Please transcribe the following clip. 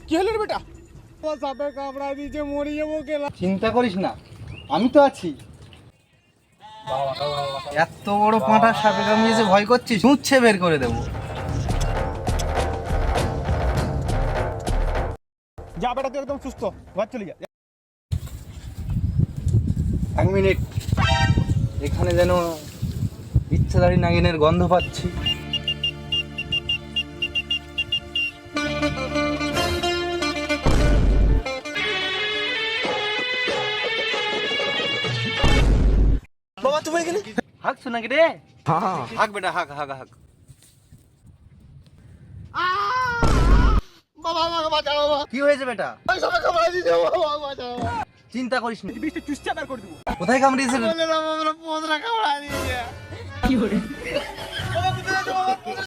কি হলো রে বেটা? ও সাপে কামড়া দিয়েছে, মরে যাবো কেলা। চিন্তা করিস না, আমি তো আছি। এত বড় পাঁঠার সাপে কামড়িয়েছে, ভয় করছিস? উচ্ছে বের করে দেবো। যা বেটা, তুই একদম সুস্থ, ঘর চলে যা। 1 মিনিট, এখানে যেন ইচ্ছাধারী নাগিনের গন্ধ পাচ্ছি। বাবা তুমি এখানে? হাঁকছো নাকি রে? হাঁক বেটা, হাঁক হাঁক হাঁক। বাবা আমাকে বাঁচাও বাবা, কি হয়েছে বেটা? ওই সাপে কামড়া দিয়েছে বাবা, বাঁচাও। চিন্তা করিস না। বৃষ্টি চুষছে বের করে দেবো। কোথায় কামড়িয়েছে? বলে না আমরা পোদরা কামড়া দিয়েছে। কি হলো? বাবা কোথায় যাচ্ছো বাবা?